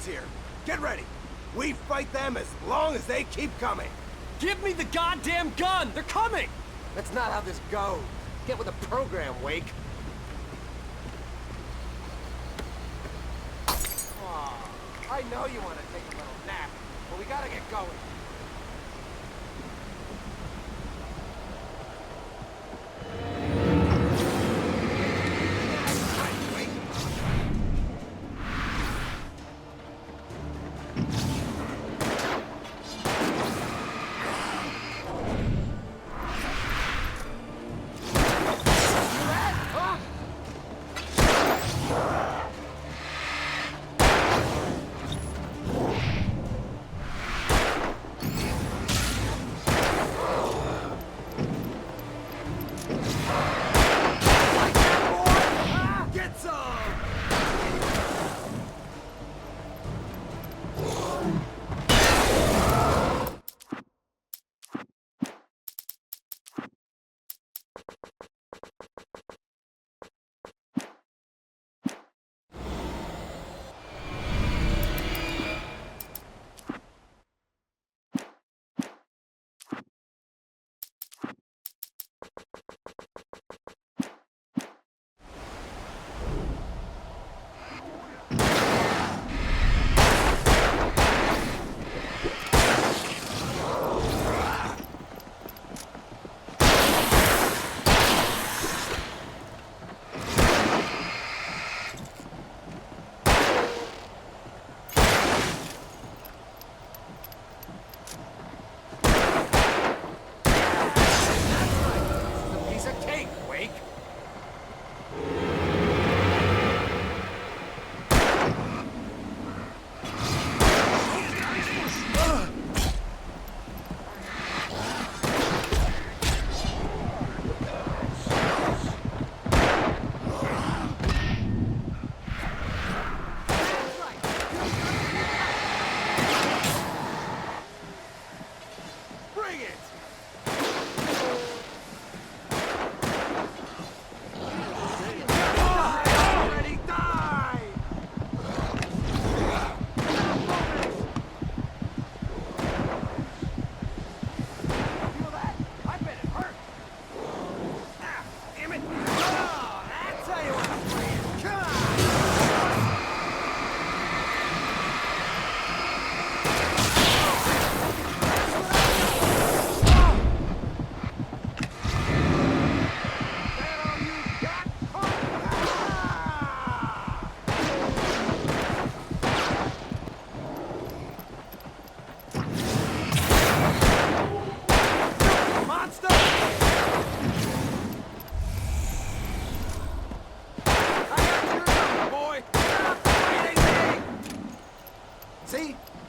here. Get ready. We fight them as long as they keep coming. Give me the goddamn gun! They're coming! That's not how this goes. Get with the program, Wake. Aw, I know you want to take a little nap, but we gotta get going.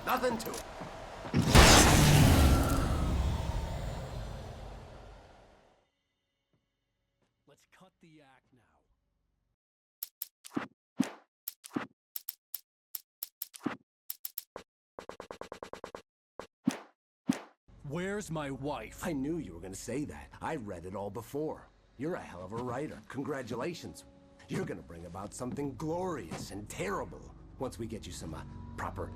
Nothing to it. Let's cut the act now. Where's my wife? I knew you were gonna say that. I read it all before. You're a hell of a writer. Congratulations. You're gonna bring about something glorious and terrible once we get you some proper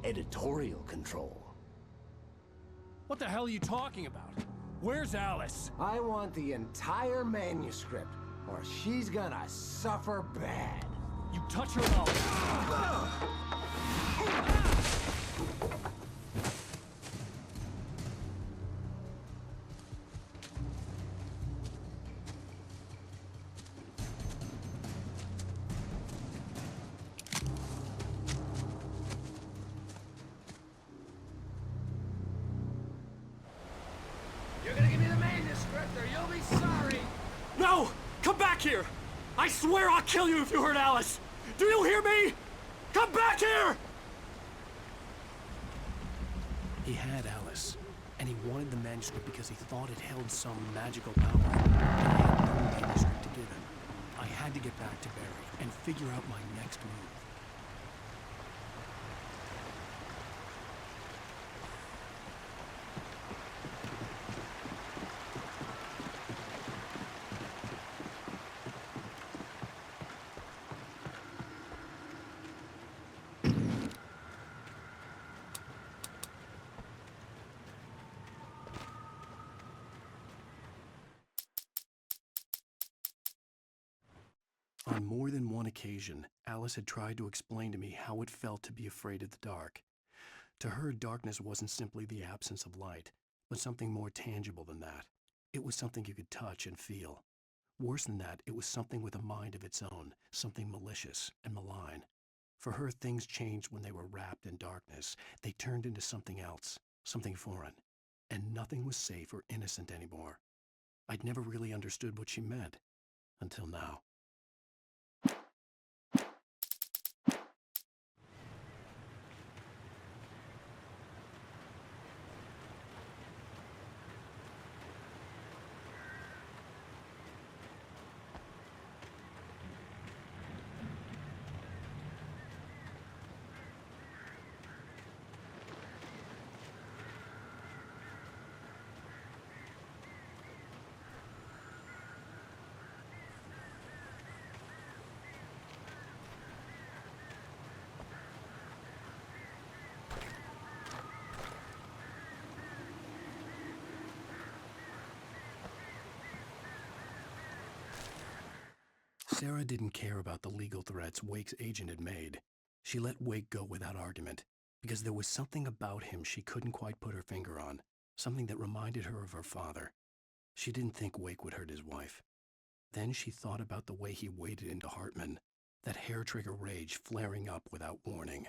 editorial control. What the hell are you talking about? Where's Alice? I want the entire manuscript, or she's gonna suffer bad. You touch her and I'll... You're gonna give me the manuscript, or you'll be sorry! No! Come back here! I swear I'll kill you if you hurt Alice! Do you hear me? Come back here! He had Alice, and he wanted the manuscript because he thought it held some magical power. And I had no manuscript to give him. I had to get back to Barry and figure out my next move. On more than one occasion, Alice had tried to explain to me how it felt to be afraid of the dark. To her, darkness wasn't simply the absence of light, but something more tangible than that. It was something you could touch and feel. Worse than that, it was something with a mind of its own, something malicious and malign. For her, things changed when they were wrapped in darkness. They turned into something else, something foreign, and nothing was safe or innocent anymore. I'd never really understood what she meant, until now. Sarah didn't care about the legal threats Wake's agent had made. She let Wake go without argument, because there was something about him she couldn't quite put her finger on, something that reminded her of her father. She didn't think Wake would hurt his wife. Then she thought about the way he waded into Hartman, that hair-trigger rage flaring up without warning.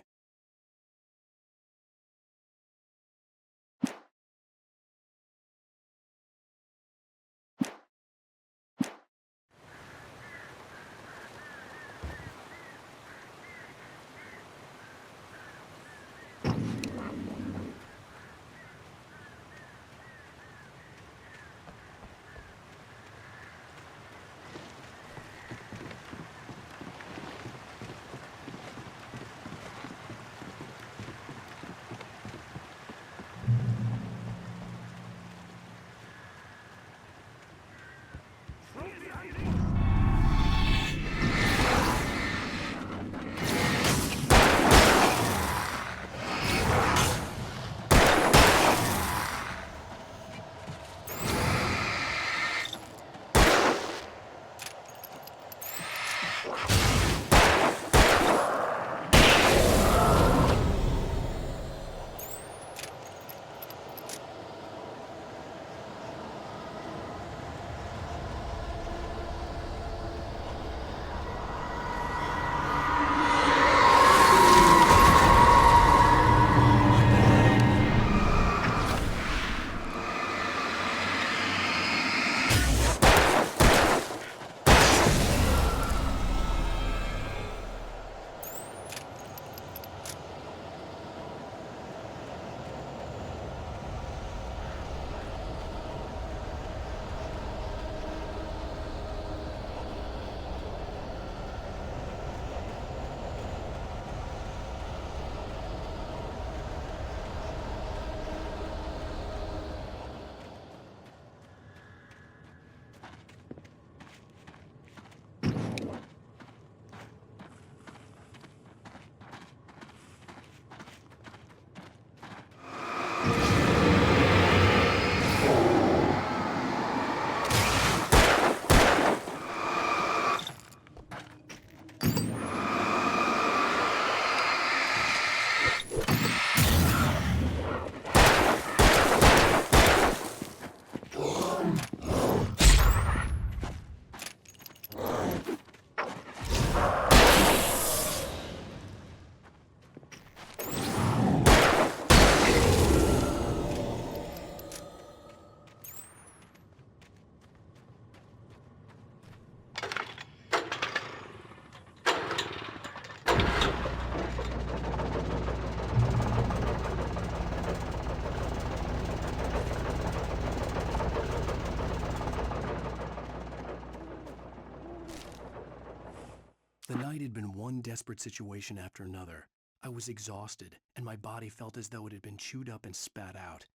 The night had been one desperate situation after another. I was exhausted, and my body felt as though it had been chewed up and spat out.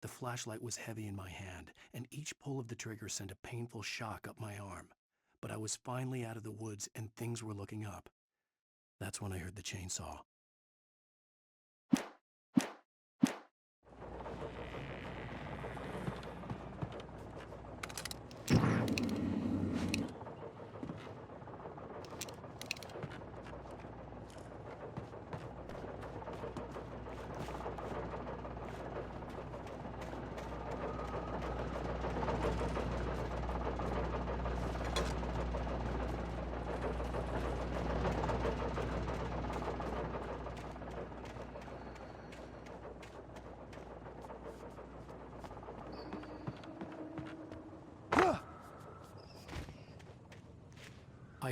The flashlight was heavy in my hand, and each pull of the trigger sent a painful shock up my arm. But I was finally out of the woods, and things were looking up. That's when I heard the chainsaw.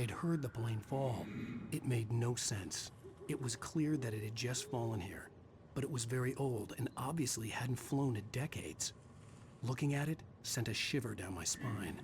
had heard the plane fall. It made no sense. It was clear that it had just fallen here, but it was very old and obviously hadn't flown in decades. Looking at it sent a shiver down my spine.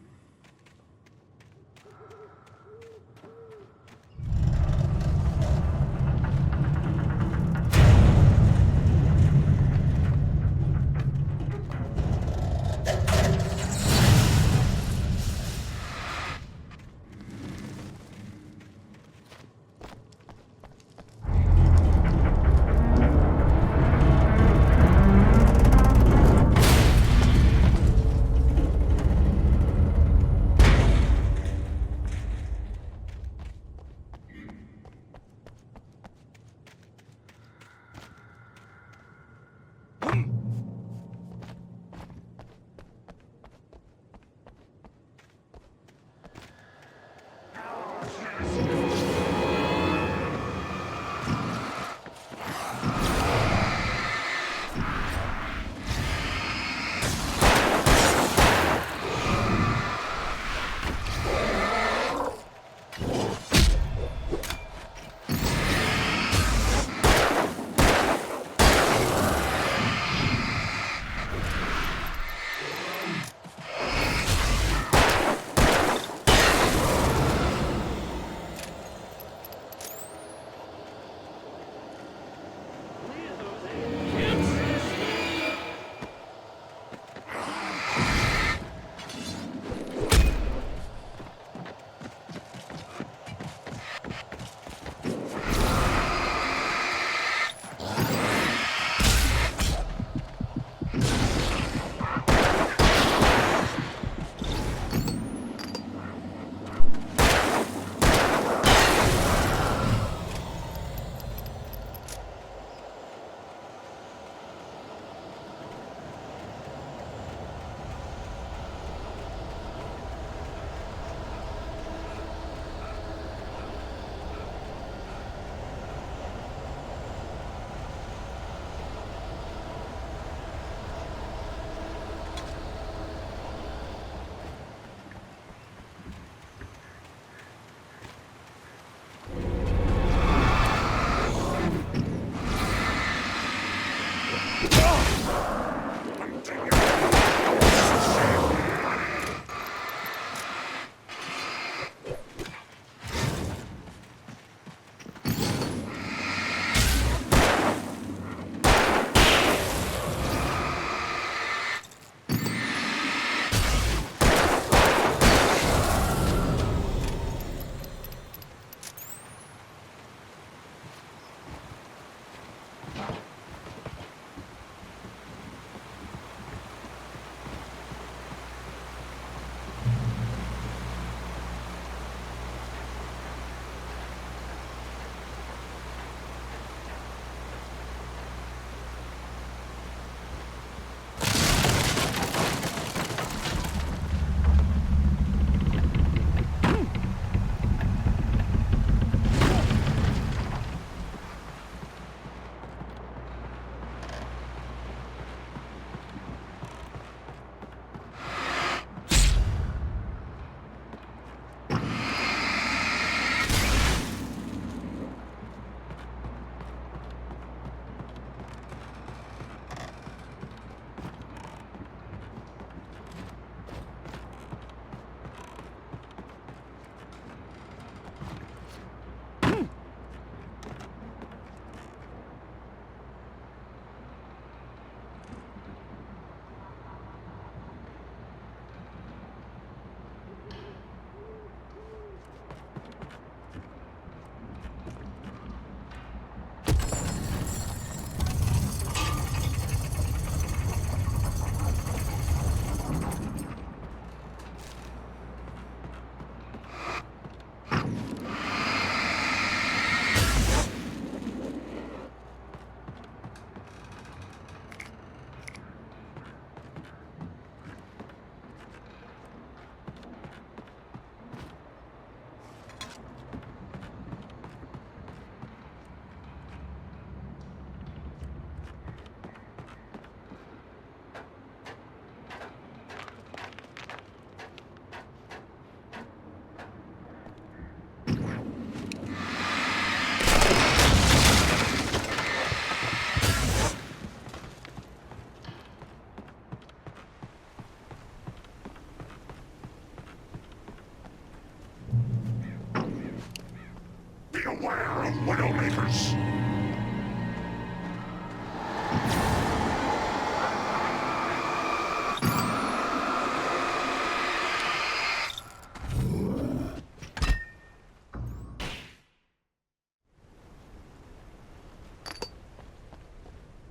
Widowmakers!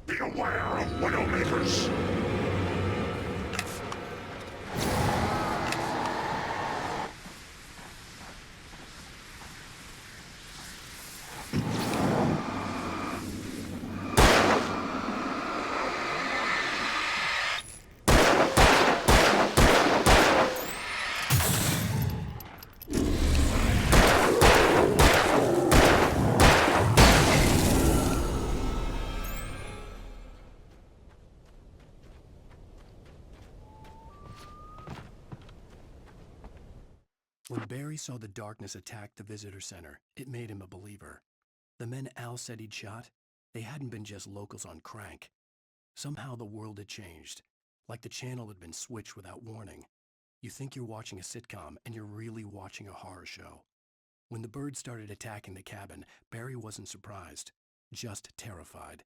Beware of Widowmakers! When Barry saw the darkness attack the visitor center, it made him a believer. The men Al said he'd shot, they hadn't been just locals on crank. Somehow the world had changed, like the channel had been switched without warning. You think you're watching a sitcom, and you're really watching a horror show. When the birds started attacking the cabin, Barry wasn't surprised, just terrified.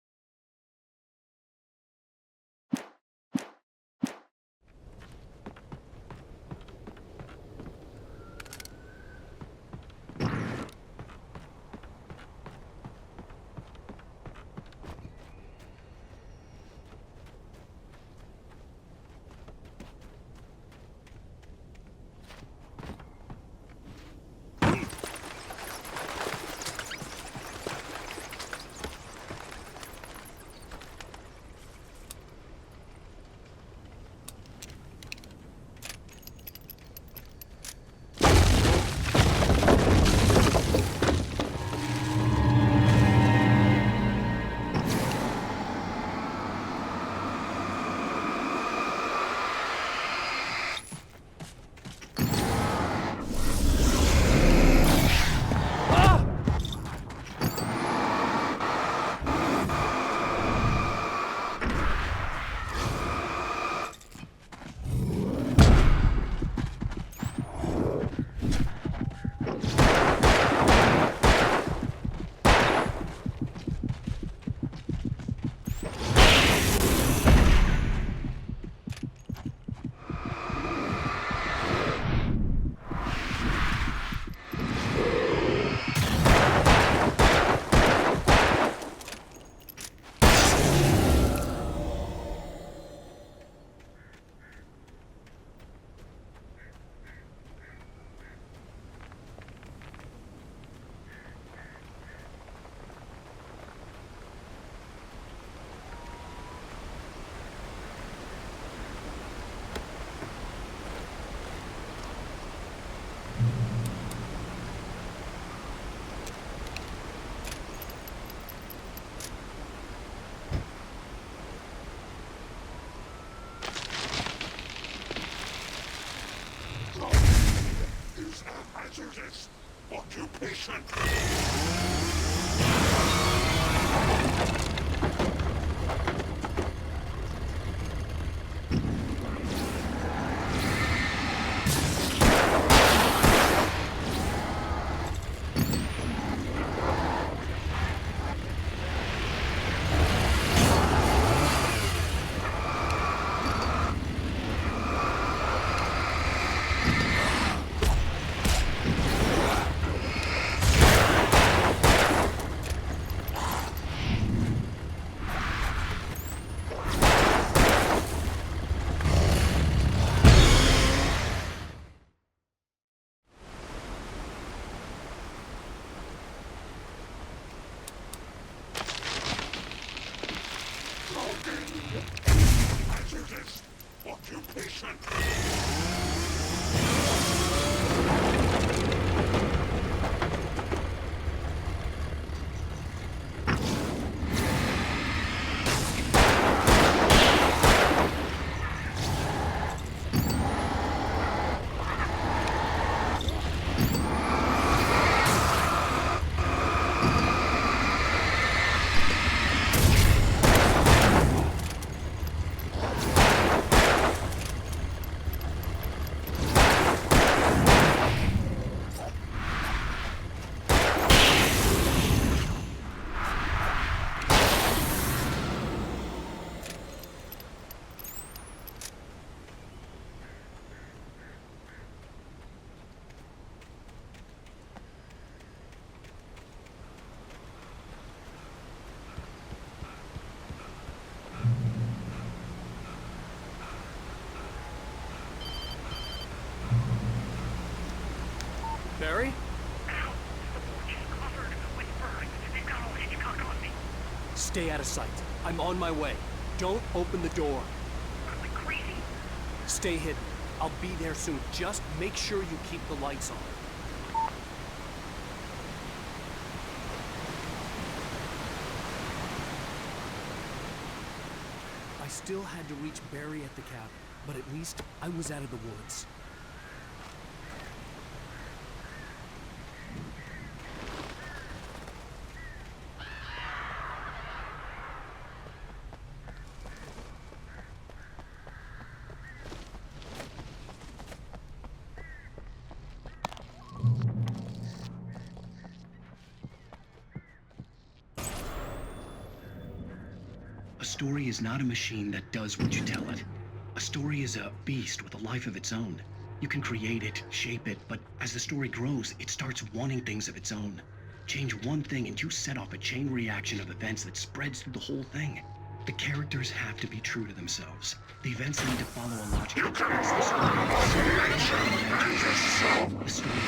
Is a hazardous occupation! Hazardous occupation! Stay out of sight. I'm on my way. Don't open the door. Are we crazy? Stay hidden. I'll be there soon. Just make sure you keep the lights on. I still had to reach Barry at the cabin, but at least I was out of the woods. A story is not a machine that does what you tell it. A story is a beast with a life of its own. You can create it, shape it, but as the story grows, it starts wanting things of its own. Change one thing and you set off a chain reaction of events that spreads through the whole thing. The characters have to be true to themselves. The events need to follow a logical path. The story.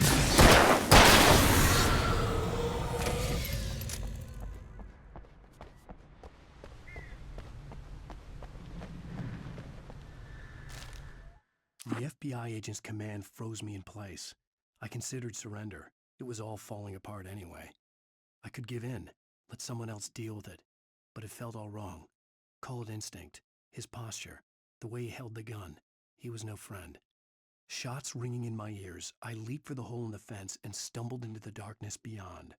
The FBI agent's command froze me in place. I considered surrender. It was all falling apart anyway. I could give in, let someone else deal with it. But it felt all wrong. Call it instinct, his posture, the way he held the gun. He was no friend. Shots ringing in my ears, I leaped for the hole in the fence and stumbled into the darkness beyond.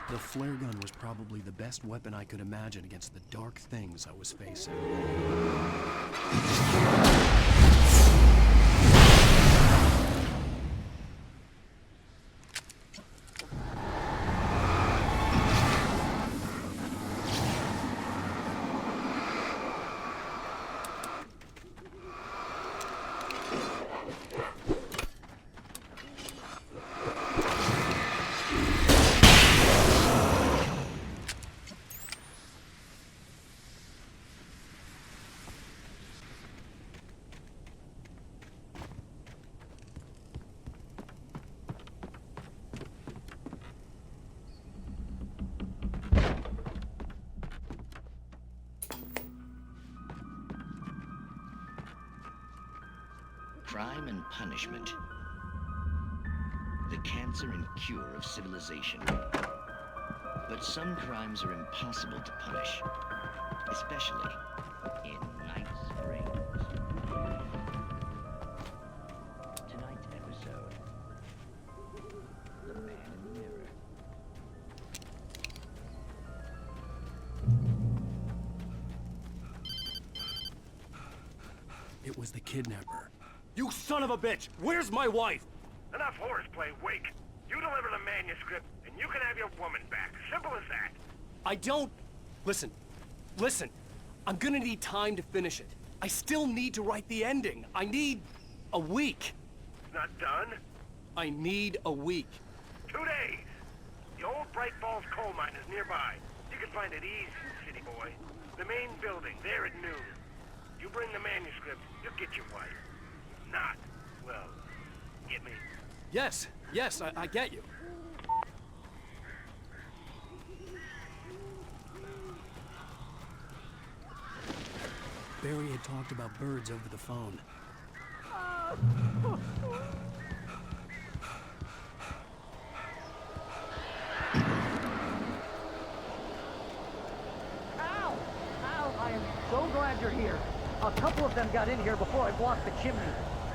The flare gun was probably the best weapon I could imagine against the dark things I was facing. Crime and punishment. The cancer and cure of civilization. But some crimes are impossible to punish. It was the kidnapper. You son of a bitch! Where's my wife? Enough horseplay, Wake. You deliver the manuscript, and you can have your woman back. Simple as that. I don't... Listen. Listen. I'm gonna need time to finish it. I still need to write the ending. I need... a week. It's not done. I need a week. 2 days. The old Bright Falls coal mine is nearby. You can find it easy, city boy. The main building, there at noon. You bring the manuscript, you'll get your wife. Not, well, get me? Yes, I get you. Barry had talked about birds over the phone. Al! Al, I am so glad you're here. A couple of them got in here before I blocked the chimney.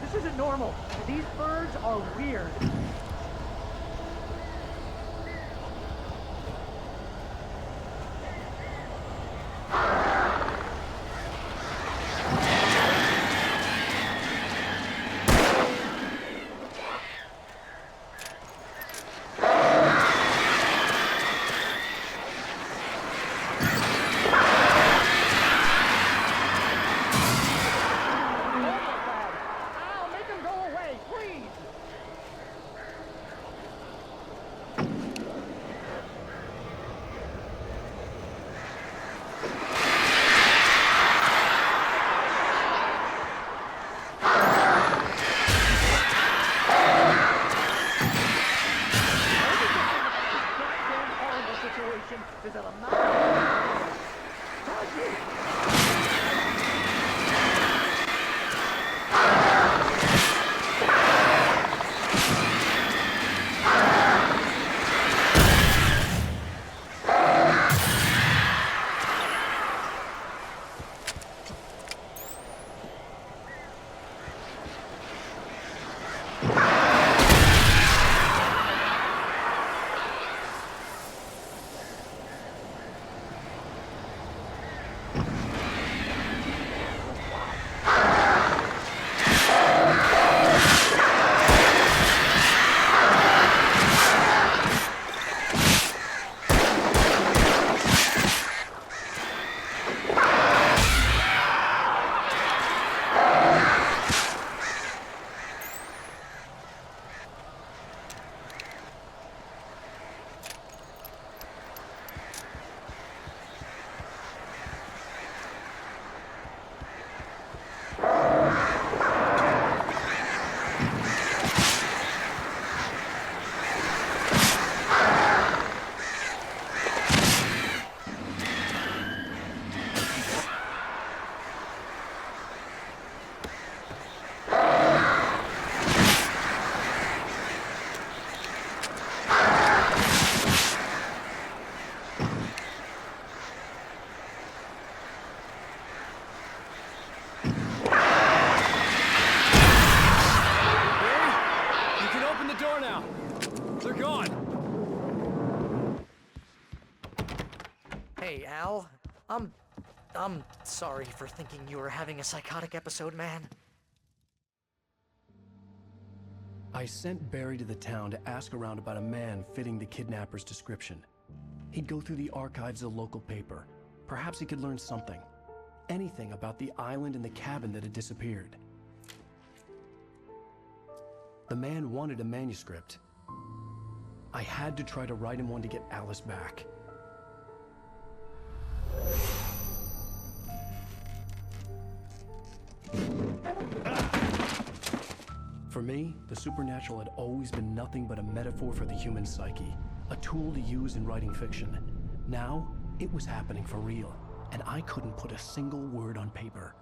This isn't normal. These birds are weird. Al, make them go away, please! Goddamn horrible situation is that I'm not... Hey, Al. I'm sorry for thinking you were having a psychotic episode, man. I sent Barry to the town to ask around about a man fitting the kidnapper's description. He'd go through the archives of the local paper. Perhaps he could learn something. Anything about the island and the cabin that had disappeared. The man wanted a manuscript. I had to try to write him one to get Alice back. For me, the supernatural had always been nothing but a metaphor for the human psyche, a tool to use in writing fiction. Now, it was happening for real, and I couldn't put a single word on paper.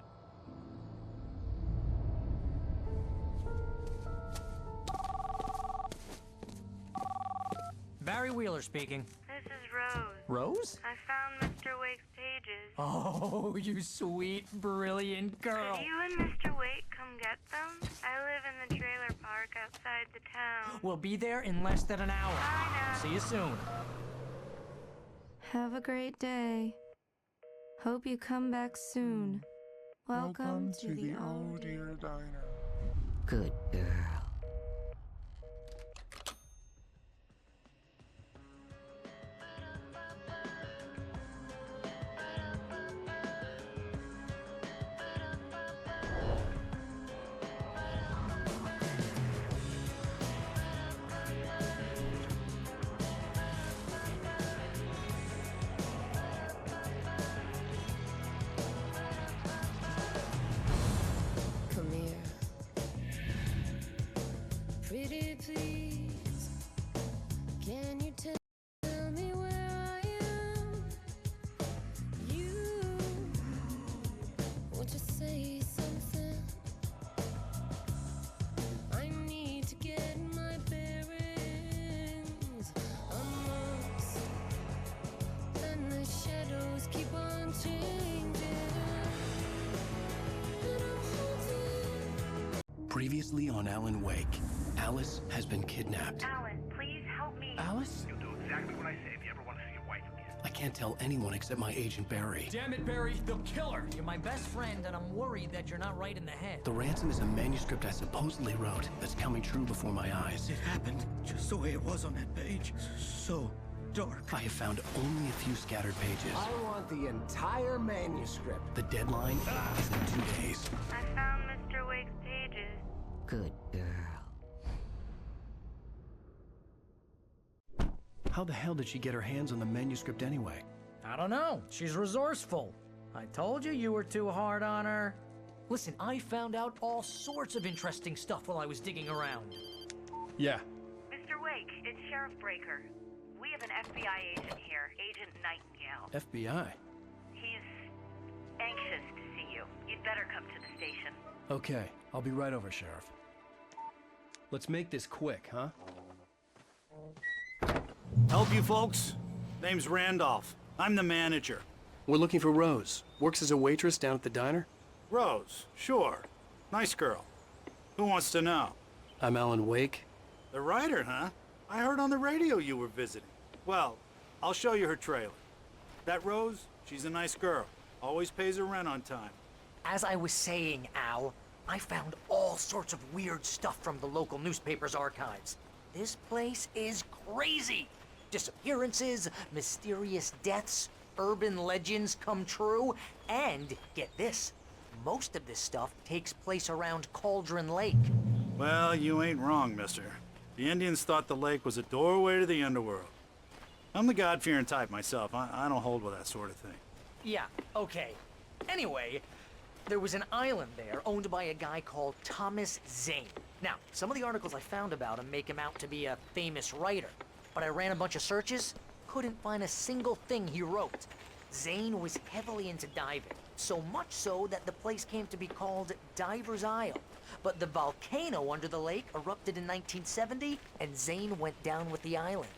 Barry Wheeler speaking. This is Rose. Rose? I found Mr. Wake's pages. Oh, you sweet, brilliant girl. Could you and Mr. Wake come get them? I live in the trailer park outside the town. We'll be there in less than an hour. I know. See you soon. Have a great day. Hope you come back soon. Welcome to the Oh Dear Diner. Good girl. Come here. Pretty please. Can you tell me where I am? You won't you say something? I need to get my bearings. I'm lost, and the shadows keep on changing. And I'm holding. Previously on Alan Wake, Alice has been kidnapped. Alan, please help me. Alice? You'll do exactly what I say if you ever want to see your wife again. I can't tell anyone except my agent Barry. Damn it, Barry, they'll kill her. You're my best friend, and I'm worried that you're not right in the head. The ransom is a manuscript I supposedly wrote that's coming true before my eyes. It happened just the way it was on that page. So dark. I have found only a few scattered pages. I want the entire manuscript. The deadline is in 2 days. I found Mr. Wake's pages. Good girl. How the hell did she get her hands on the manuscript anyway? I don't know. She's resourceful. I told you you were too hard on her. Listen, I found out all sorts of interesting stuff while I was digging around. Yeah. Mr. Wake, it's Sheriff Breaker. We have an FBI agent here, Agent Nightingale. FBI? He's anxious to see you. You'd better come to the station. Okay, I'll be right over, Sheriff. Let's make this quick, huh? Help you folks? Name's Randolph. I'm the manager. We're looking for Rose. Works as a waitress down at the diner. Rose, sure. Nice girl. Who wants to know? I'm Alan Wake. The writer, huh? I heard on the radio you were visiting. Well, I'll show you her trailer. That Rose, she's a nice girl. Always pays her rent on time. As I was saying, Al, I found all sorts of weird stuff from the local newspaper's archives. This place is crazy. Disappearances, mysterious deaths, urban legends come true, and get this, most of this stuff takes place around Cauldron Lake. Well, you ain't wrong, mister. The Indians thought the lake was a doorway to the underworld. I'm the God-fearing type myself. I don't hold with that sort of thing. Yeah, okay. Anyway, there was an island there owned by a guy called Thomas Zane. Now, some of the articles I found about him make him out to be a famous writer, but I ran a bunch of searches, couldn't find a single thing he wrote. Zane was heavily into diving, so much so that the place came to be called Diver's Isle. But the volcano under the lake erupted in 1970, and Zane went down with the island.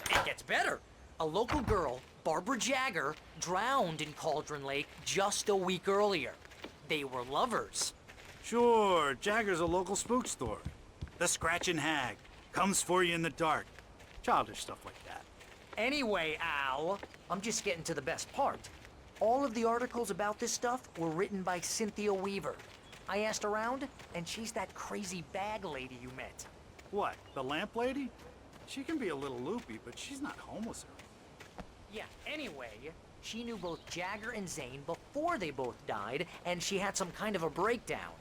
It gets better. A local girl, Barbara Jagger, drowned in Cauldron Lake just a week earlier. They were lovers. Sure, Jagger's a local spook story. The Scratching Hag. Comes for you in the dark. Childish stuff like that. Anyway, Al, I'm just getting to the best part. All of the articles about this stuff were written by Cynthia Weaver. I asked around, and she's that crazy bag lady you met. What, the lamp lady? She can be a little loopy, but she's not homeless. Yeah, anyway, she knew both Jagger and Zane before they both died, and she had some kind of a breakdown.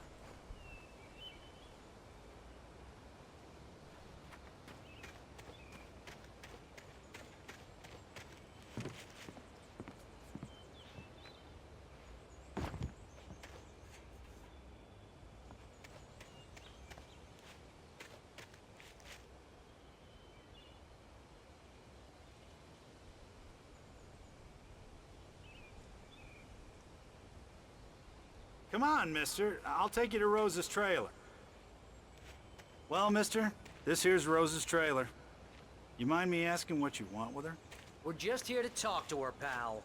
Come on, mister. I'll take you to Rose's trailer. Well, mister, this here's Rose's trailer. You mind me asking what you want with her? We're just here to talk to her, pal.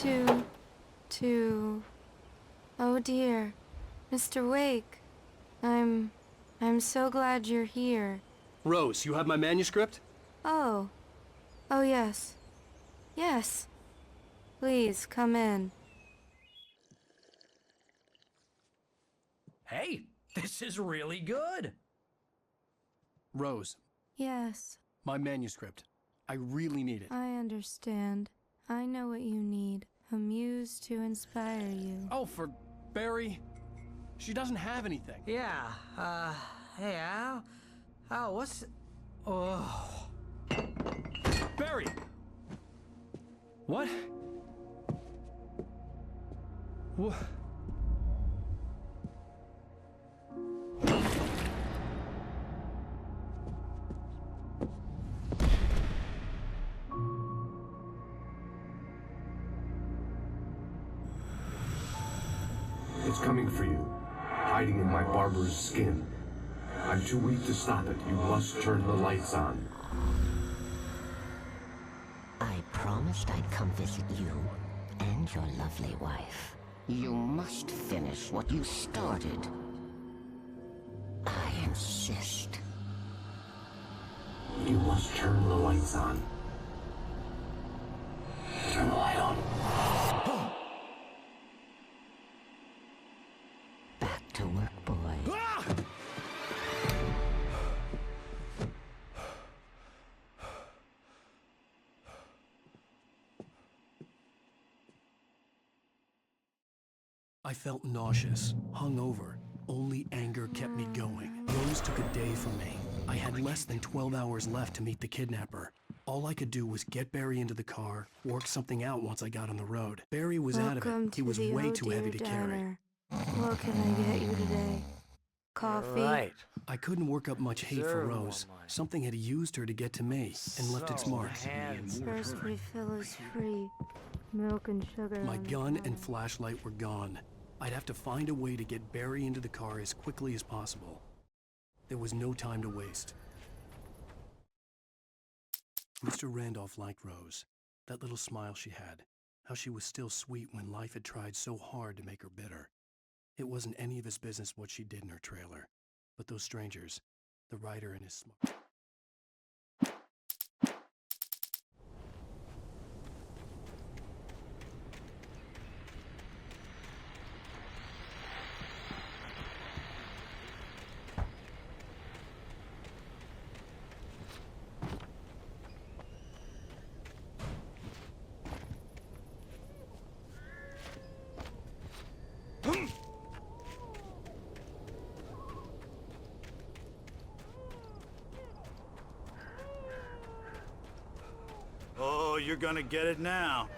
to... Oh dear. Mr. Wake. I'm so glad you're here. Rose, you have my manuscript? Oh. Oh, yes. Yes. Please, come in. Hey, this is really good. Rose, Yes, my manuscript. I really need it. I understand. I know what you need. A muse to inspire you. Oh, for Barry? She doesn't have anything. Yeah, hey, Al, what's... Oh... Barry! What? What? It's coming for you, hiding in my barber's skin. I'm too weak to stop it. You must turn the lights on. I promised I'd come visit you and your lovely wife. You must finish what you started. I insist. You must turn the lights on. Turn the light on. Back to work, boy. I felt nauseous, hungover. Only anger kept me going. Rose took a day from me. I had less than 12 hours left to meet the kidnapper. All I could do was get Barry into the car, work something out once I got on the road. Barry was out of it. He was way too heavy to carry. What can I get you today? Coffee? Right. I couldn't work up much hate for Sure, Rose. woman. Something had used her to get to me and left its mark. First refill is free. Milk and sugar. My on the gun counter. and flashlight were gone. I'd have to find a way to get Barry into the car as quickly as possible. There was no time to waste. Mr. Randolph liked Rose. That little smile she had. How she was still sweet when life had tried so hard to make her bitter. It wasn't any of his business what she did in her trailer. But those strangers, the writer and his smoke. Oh, you're gonna get it now.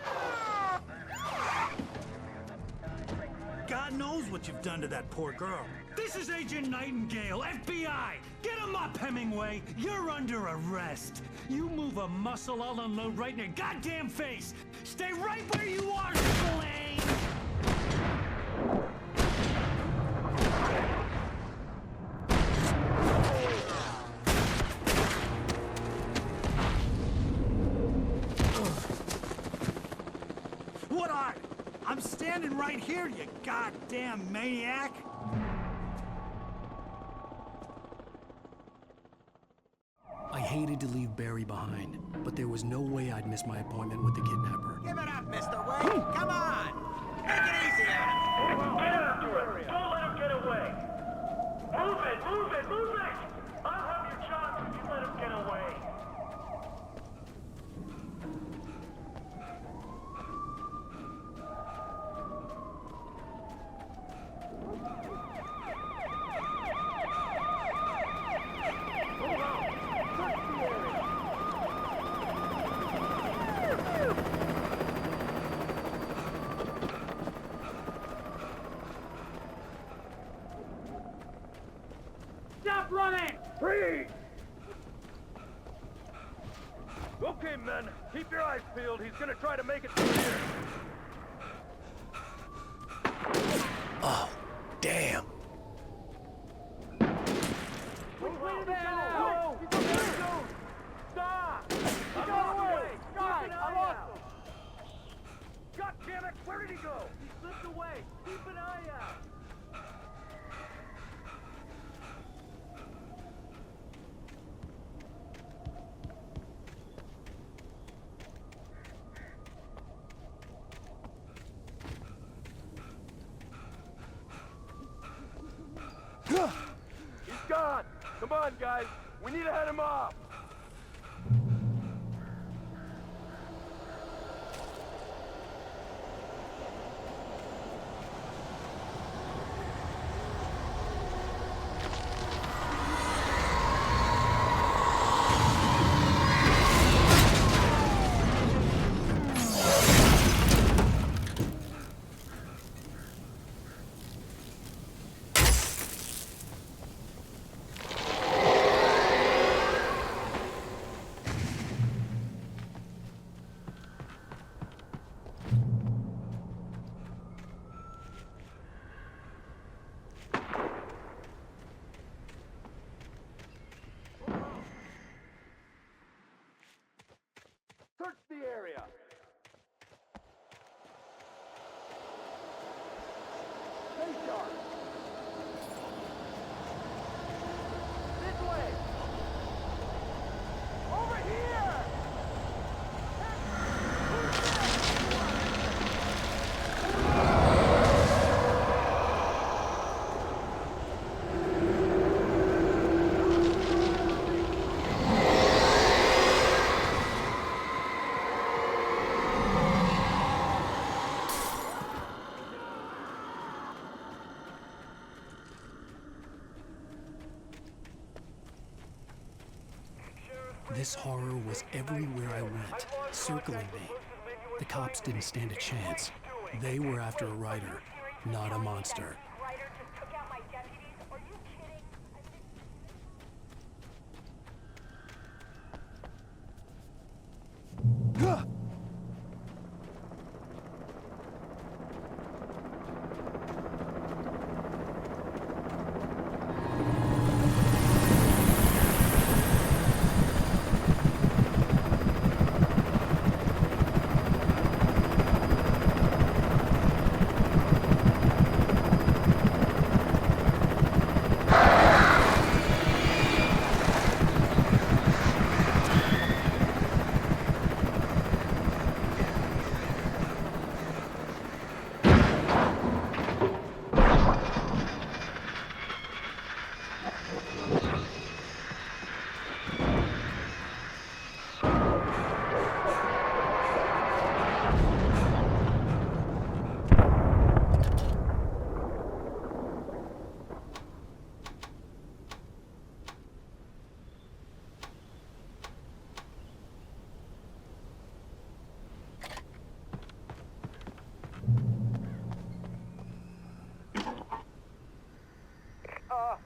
God knows what you've done to that poor girl. This is Agent Nightingale, FBI! Get him up, Hemingway! You're under arrest! You move a muscle, I'll unload right in your goddamn face! Stay right where you are, Slane! What are? I'm standing right here, you goddamn maniac! I hated to leave Barry behind, but there was no way I'd miss my appointment with the kidnapper. Give it up, Mr. Wade! Come on! Take it easy on him! Get after it! Don't let him get away! Move it! Move it! Move it! I'll have your chance if you let him get away! Stop running! Freeze! Okay, men. Keep your eyes peeled. He's gonna try to make it through here. Oh, damn. Which way did he go? Stop! Get away! Stop! I lost him! God damn Where did he go? He slipped away. Keep an eye out. He's gone. Come on, guys. We need to head him off. Search the area. Stay sharp. This way. Over here. This horror was everywhere I went, circling me. The cops didn't stand a chance. They were after a writer, not a monster.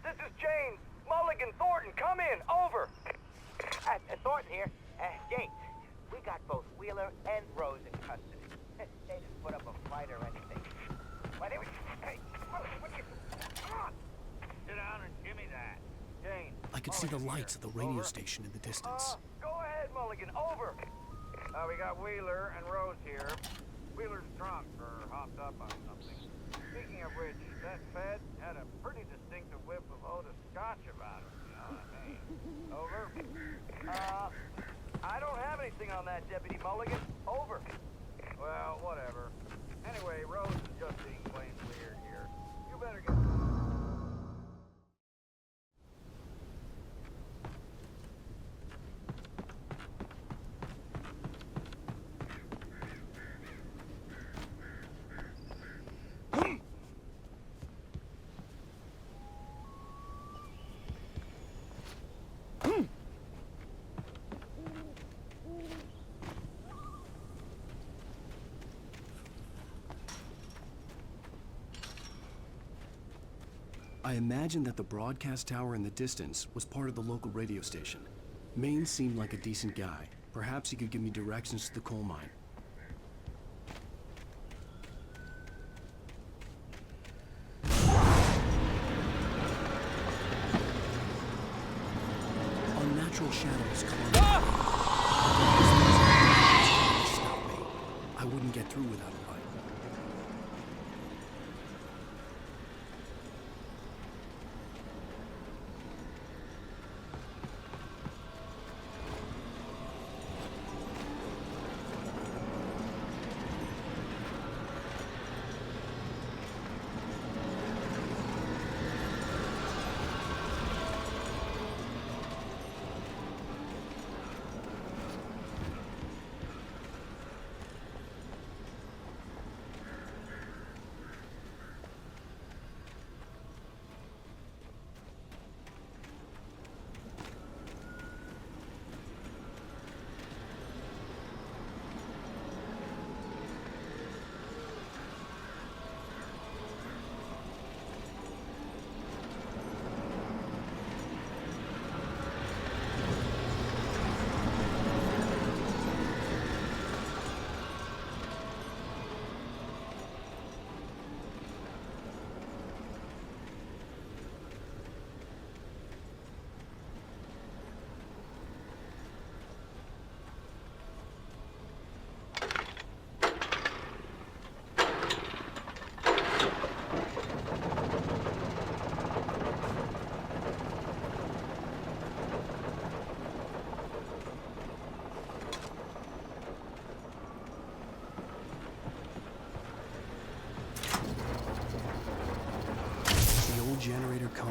This is James. Mulligan, Thornton, come in. Over. Thornton here. James, we got both Wheeler and Rose in custody. They didn't put up a fight or anything. Why, they were... Hey, what you... Sit down and give me that. James. I could see the lights of the radio station in the distance. Go ahead, Mulligan. Over. We got Wheeler and Rose here. Wheeler's drunk or hopped up on something. Speaking of which, that Fed had a pretty distinctive whiff of Otis Scotch about him, you know what I mean? Over. I don't have anything on that, Deputy Mulligan. Over. Well, whatever. Anyway, Rose is just being plain weird here. You better get... I imagined that the broadcast tower in the distance was part of the local radio station. Maine seemed like a decent guy. Perhaps he could give me directions to the coal mine. Unnatural shadows clung. Stop me. I wouldn't get through without a light.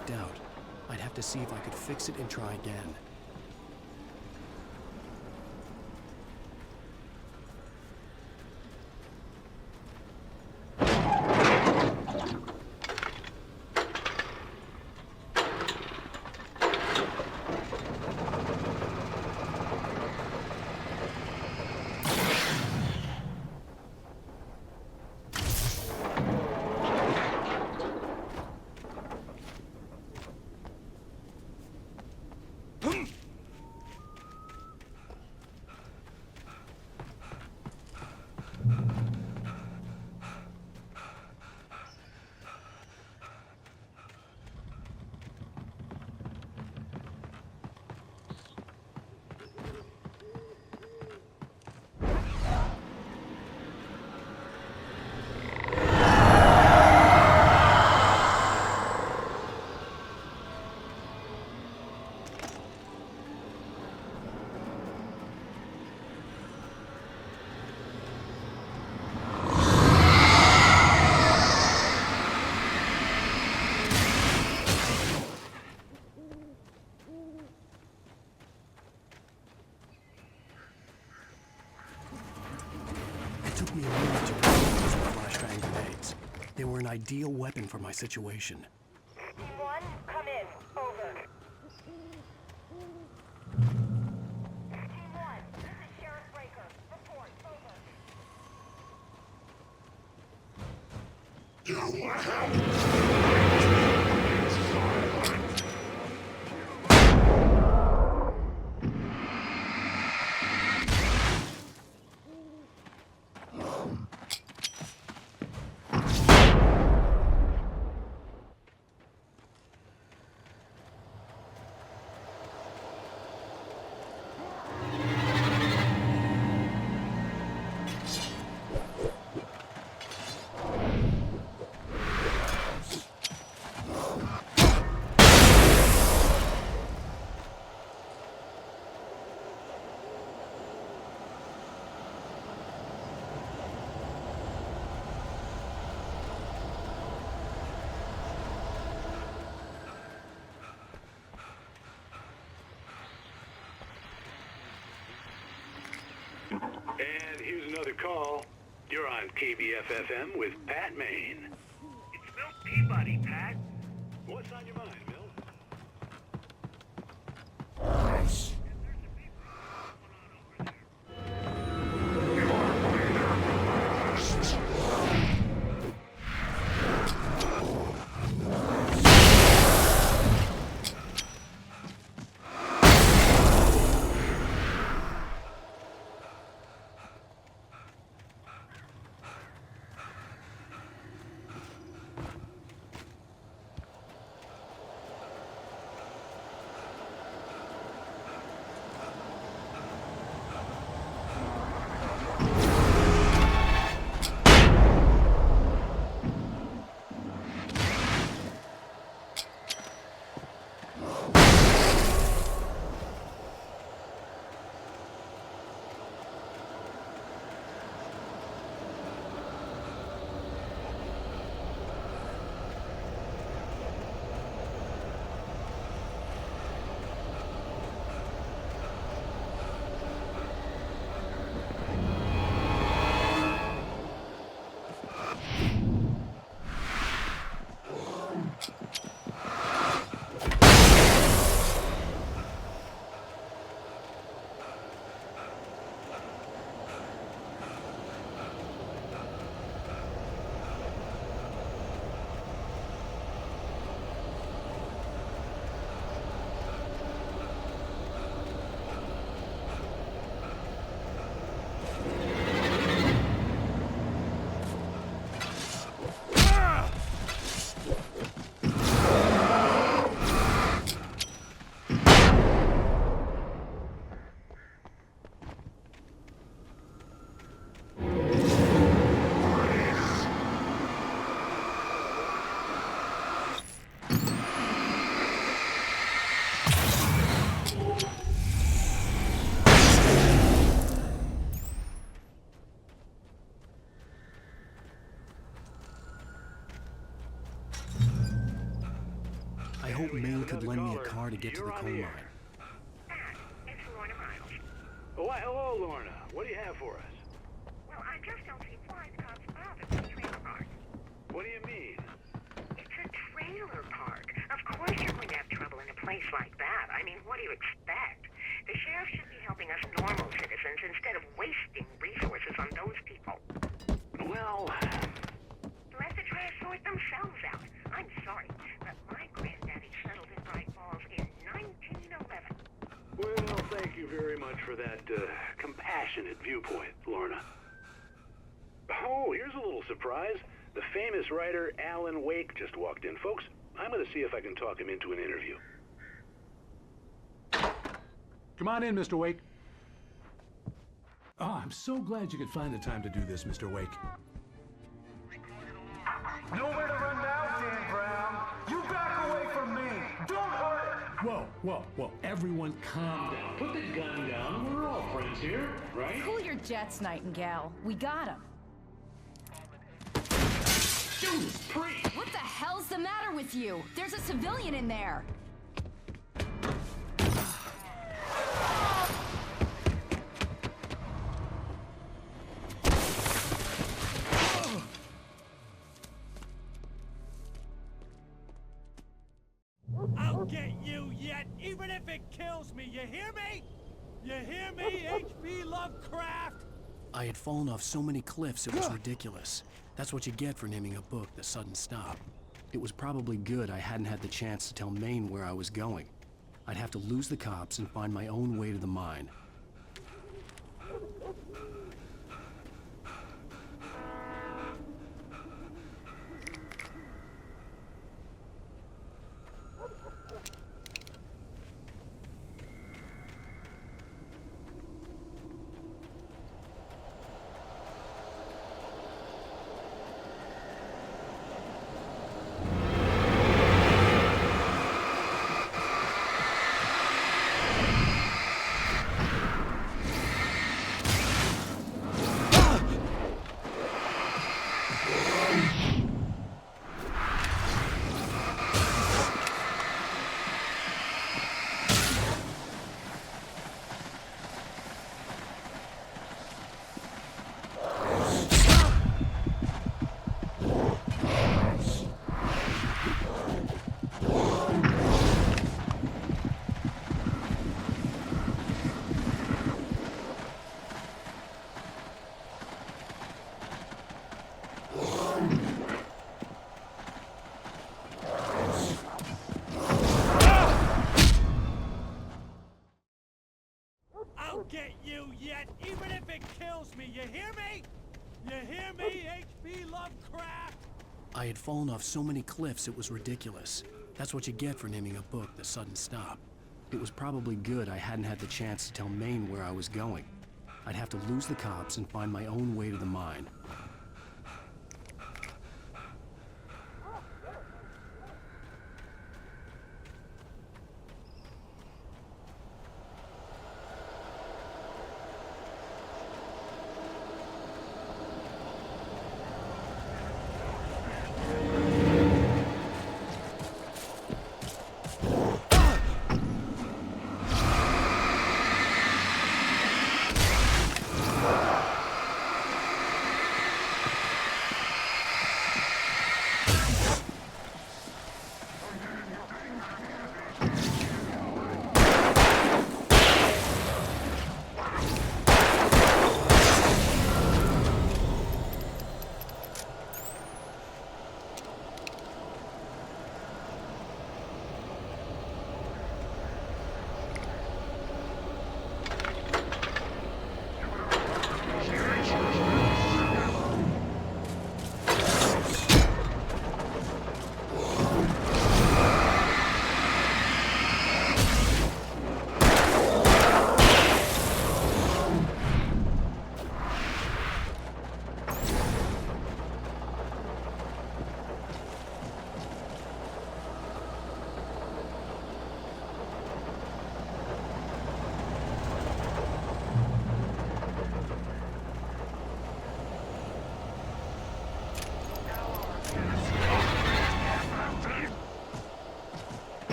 worked out, I'd have to see if I could fix it and try again. It took me a minute to realize those were flashbang grenades. They were an ideal weapon for my situation. Team 1, come in. Over. Team 1, this is Sheriff Breaker. Report. Over. You want help? And here's another call. You're on KBF-FM with Pat Maine. It's Milt Peabody, Pat. What's on your mind, Milt? hoped Maine could lend me a car to get to the coal mine. It's Lorna Miles. Oh, why, hello, Lorna. What do you have for us? Well, I just don't see why cops bother with the trailer park. What do you mean? It's a trailer park. Of course you're going to have trouble in a place like that. I mean, what do you expect? The sheriff should be helping us normal citizens instead of wasting resources on those people. Well... Let the trash sort themselves out. I'm sorry, but my granddaddy settled in Bright Falls in 1911. Well, thank you very much for that compassionate viewpoint, Lorna. Oh, here's a little surprise. The famous writer Alan Wake just walked in. Folks, I'm going to see if I can talk him into an interview. Come on in, Mr. Wake. Oh, I'm so glad you could find the time to do this, Mr. Wake. Nowhere to run now, Dan Brown. You back away from me. Don't hurt it. Whoa, whoa, whoa. Everyone calm down. Put the gun down. We're all friends here, right? Cool your jets, Nightingale. We got him. Judas Priest! What the hell's the matter with you? There's a civilian in there. I'll get you yet, even if it kills me. You hear me? You hear me, H.P. Lovecraft? I had fallen off so many cliffs it was ridiculous. That's what you get for naming a book The Sudden Stop. It was probably good I hadn't had the chance to tell Maine where I was going. I'd have to lose the cops and find my own way to the mine. I'll get you yet, even if it kills me. You hear me? You hear me, H.P. Lovecraft? I had fallen off so many cliffs it was ridiculous. That's what you get for naming a book The Sudden Stop. It was probably good I hadn't had the chance to tell Maine where I was going. I'd have to lose the cops and find my own way to the mine.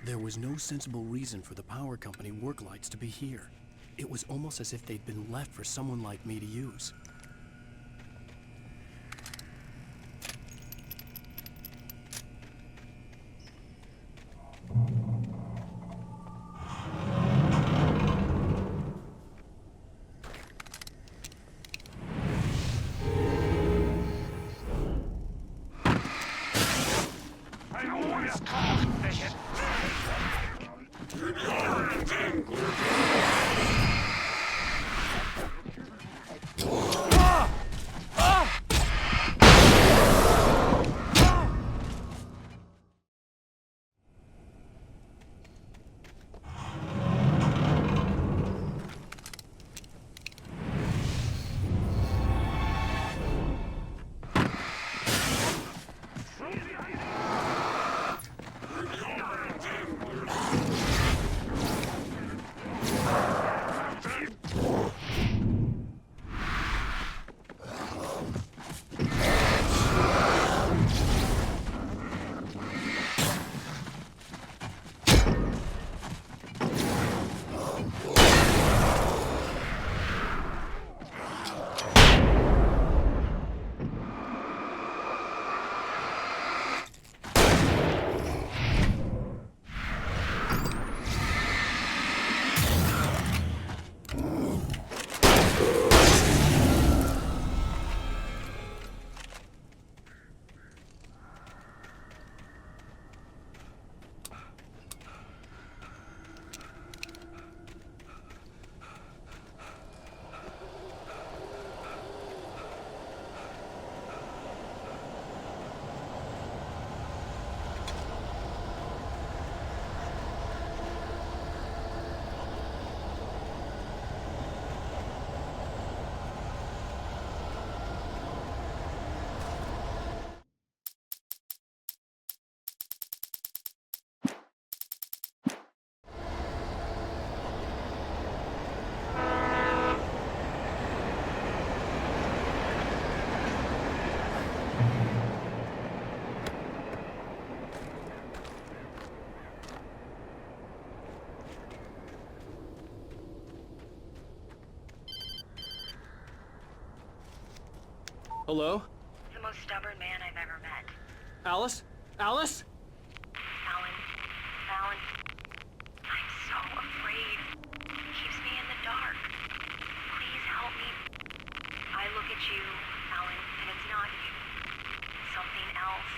There was no sensible reason for the power company work lights to be here. It was almost as if they'd been left for someone like me to use. Hello? The most stubborn man I've ever met. Alice? Alice? Alan, I'm so afraid. He keeps me in the dark. Please help me. I look at you, Alan, and it's not you. Something else.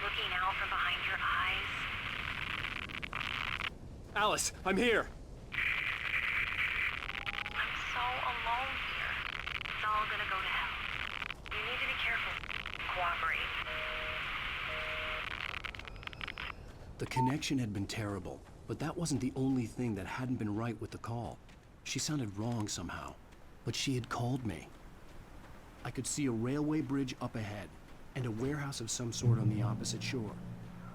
Looking out from behind your eyes. Alice, I'm here. I'm so alone here. It's all gonna go to hell. You need to be careful. Cooperate. The connection had been terrible, but that wasn't the only thing that hadn't been right with the call. She sounded wrong somehow, but she had called me. I could see a railway bridge up ahead, and a warehouse of some sort on the opposite shore.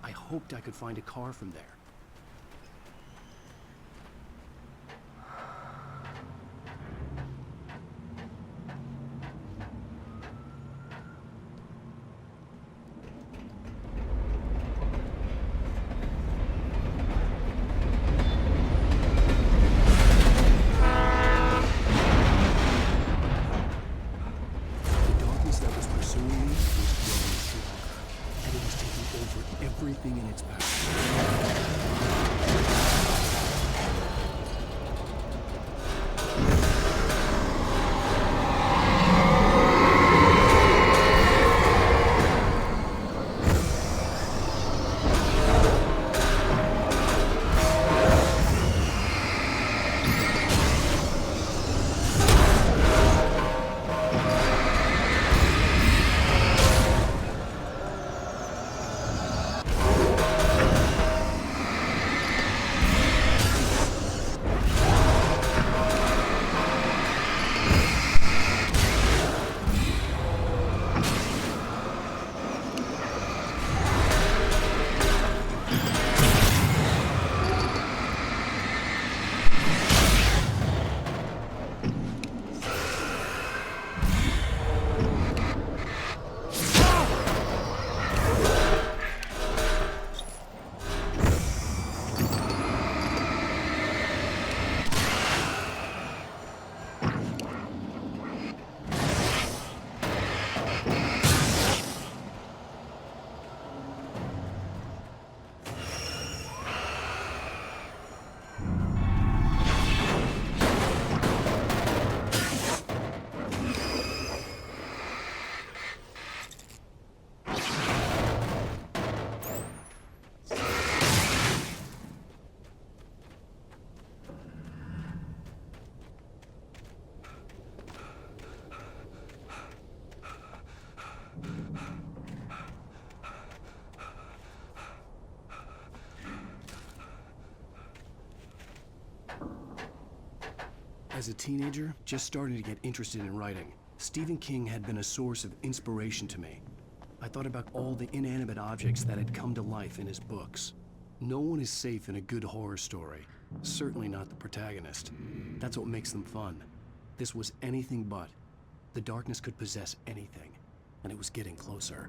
I hoped I could find a car from there. Everything in its path. As a teenager, just starting to get interested in writing, Stephen King had been a source of inspiration to me. I thought about all the inanimate objects that had come to life in his books. No one is safe in a good horror story. Certainly not the protagonist. That's what makes them fun. This was anything but. The darkness could possess anything, and it was getting closer.